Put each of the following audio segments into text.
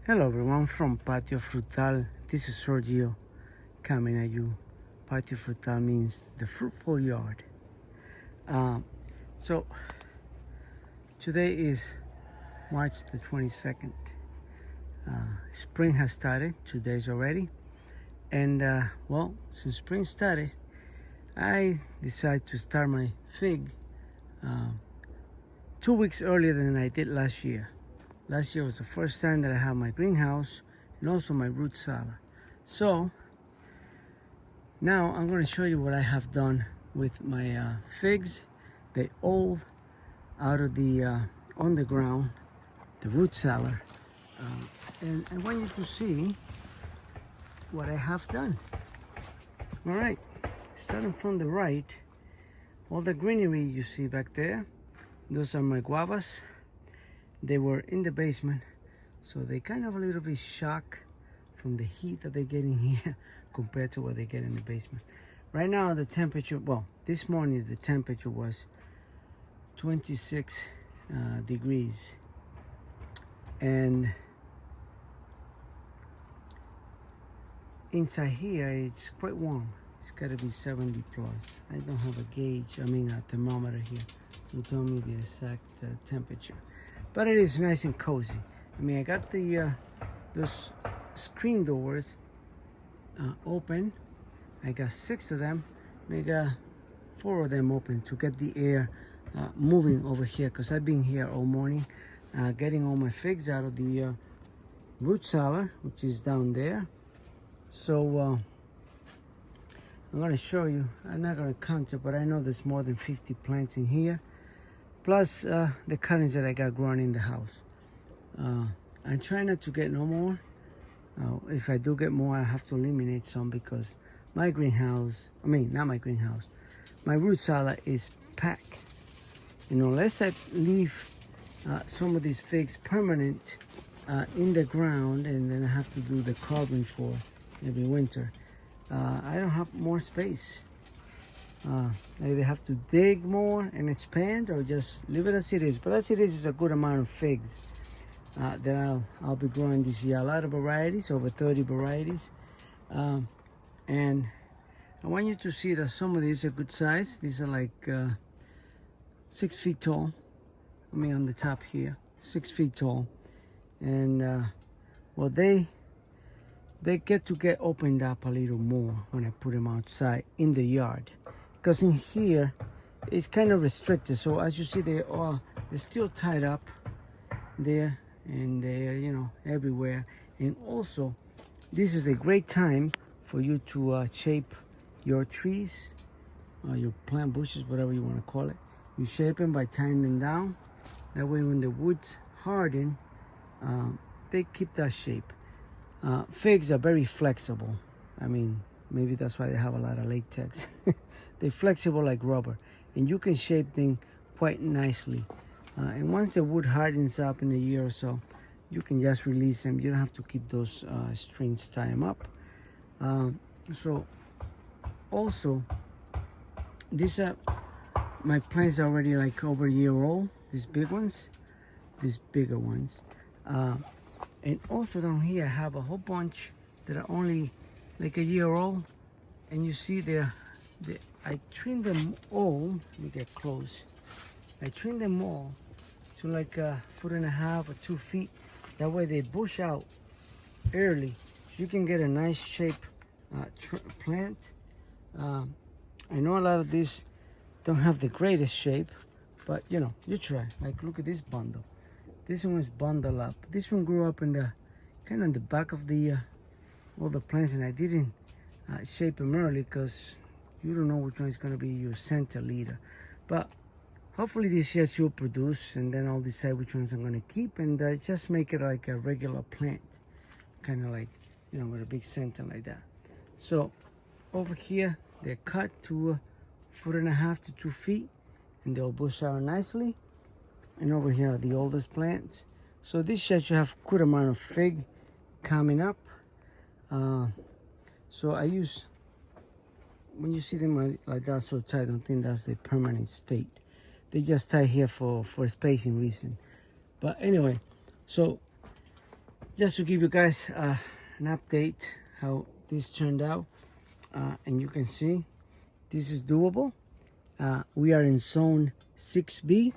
Hello everyone from Patio Frutal. This is Sergio coming at you. Patio Frutal means the fruitful yard. So today is March the 22nd. Spring has started 2 days already. And well, since spring started, I decided to start my fig 2 weeks earlier than I did last year. Last year was the first time that I had my greenhouse and also my root salad. So now I'm going to show you what I have done with my figs. They all out of the on the ground, the root salad, and I want you to see what I have done. All right, starting from the right, all the greenery you see back there, those are my guavas. They were in the basement, so they kind of a little bit shocked from the heat that they get in here compared to what they get in the basement. Right now the temperature, well, this morning the temperature was 26 degrees, and inside here it's quite warm. It's got to be 70 plus. I don't have a gauge, a thermometer here to tell me the exact temperature, but it is nice and cozy. I got the those screen doors open. I got 6 of them. I got 4 of them open to get the air moving over here, because I've been here all morning getting all my figs out of the root cellar, which is down there. So I'm going to show you. I'm not going to count it, but I know there's more than 50 plants in here, plus the cuttings that I got growing in the house. I'm trying not to get no more. If I do get more, I have to eliminate some, because my greenhouse, not my greenhouse, my root salad is packed. Unless I leave some of these figs permanent in the ground, and then I have to do the carving for every winter, I don't have more space. I either have to dig more and expand, or just leave it as it is. But as it is a good amount of figs that I'll be growing this year. A lot of varieties, over 30 varieties, and I want you to see that some of these are good size. These are like 6 feet tall. On the top here, 6 feet tall, and well, they get opened up a little more when I put them outside in the yard, because in here it's kind of restricted. So as you see, they're still tied up there, and they're everywhere. And also, this is a great time for you to shape your trees, your plant bushes, whatever you want to call it. You shape them by tying them down. That way when the woods harden, they keep that shape. Figs are very flexible. Maybe that's why they have a lot of latex. They're flexible like rubber, and you can shape them quite nicely. And once the wood hardens up in a year or so, you can just release them. You don't have to keep those strings, tie them up. So also, these are my plants already like over a year old. These big ones, these bigger ones. And also down here I have a whole bunch that are only like a year old. And you see I trimmed them all. Let me get close. I trimmed them all to like 1.5 feet or 2 feet. That way they bush out early, so you can get a nice shape plant. I know a lot of these don't have the greatest shape, but you try. Like, look at this bundle. This one is bundled up. This one grew up in the kind of in the back of the all the plants, and I didn't shape them early, because you don't know which one is going to be your center leader. But hopefully this year you'll produce, and then I'll decide which ones I'm going to keep, and just make it like a regular plant, kind of like with a big center like that. So over here they're cut to 1.5 to 2 feet, and they'll bush out nicely. And over here are the oldest plants. So this year you have a good amount of fig coming up. So I use, when you see them like that so tight, I don't think that's the permanent state. They just tie here for spacing reason. But anyway, so just to give you guys an update how this turned out, and you can see this is doable. We are in zone 6B.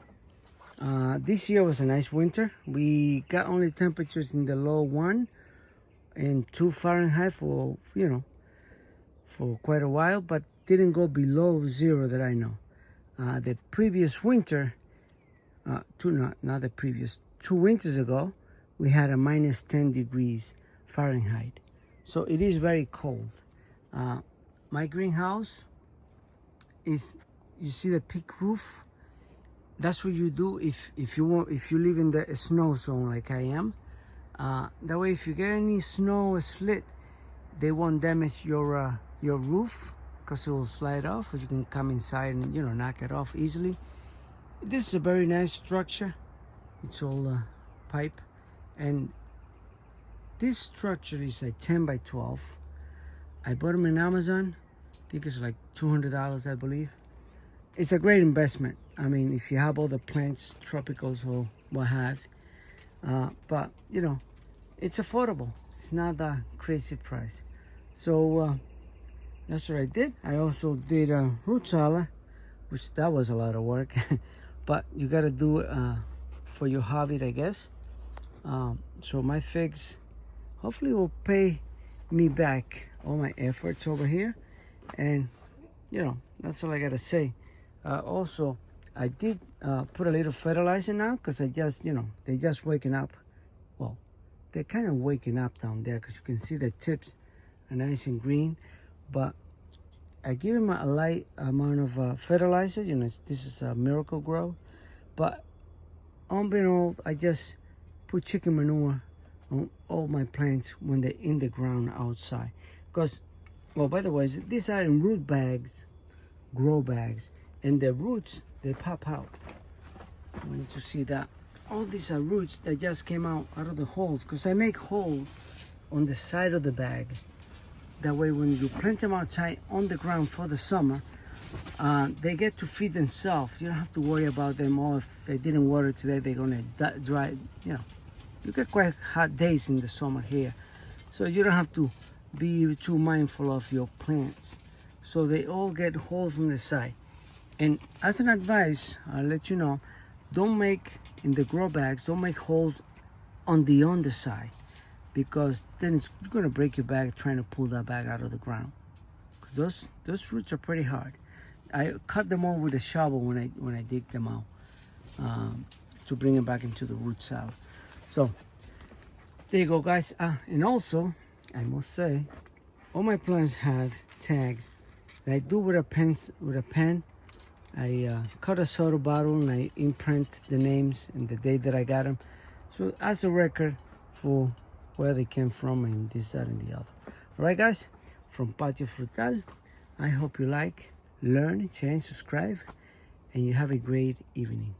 This year was a nice winter. We got only temperatures in the low 1 and 2 Fahrenheit for, you know, for quite a while, but didn't go below 0 that I know. The previous winter, not the previous, 2 winters ago, we had a minus 10 degrees Fahrenheit. So it is very cold. My greenhouse is, you see the peak roof? That's what you do if you live in the snow zone like I am. That way, if you get any snow or slit, they won't damage your roof because it will slide off. Or you can come inside and, you know, knock it off easily. This is a very nice structure. It's all pipe, and this structure is like 10 by 12. I bought them in Amazon. I think it's like $200, I believe. It's a great investment. I mean, if you have all the plants, tropicals or what have. But, you know, it's affordable. It's not a crazy price. So that's what I did. I also did root salad, which that was a lot of work. But you got to do it for your hobby, I guess. So my figs hopefully will pay me back all my efforts over here. And, you know, that's all I got to say. Also, I did put a little fertilizer now because I just, you know, they're just waking up. Well, they're kind of waking up down there because you can see the tips are nice and green. But I give them a light amount of fertilizer. You know, this is a Miracle-Gro. But unbeknownst, I just put chicken manure on all my plants when they're in the ground outside. Because, well, by the way, these are in root bags, grow bags. And the roots, they pop out. I want you to see that. All these are roots that just came out of the holes. Because I make holes on the side of the bag. That way when you plant them outside on the ground for the summer, they get to feed themselves. You don't have to worry about them. Oh, if they didn't water today, they're going to dry. You know, you get quite hot days in the summer here. So you don't have to be too mindful of your plants. So they all get holes on the side. And as an advice, I'll let you know, don't make, in the grow bags, don't make holes on the underside, because then you're going to break your bag trying to pull that bag out of the ground. Because those roots are pretty hard. I cut them all with a shovel when I dig them out to bring them back into the root salad. So there you go, guys. And also, I must say, all my plants have tags that I do with a pen. I cut a soda bottle and I imprint the names and the day that I got them. So as a record for where they came from and this, that, and the other. All right, guys, from Patio Frutal, I hope you like, learn, share, and subscribe, and you have a great evening.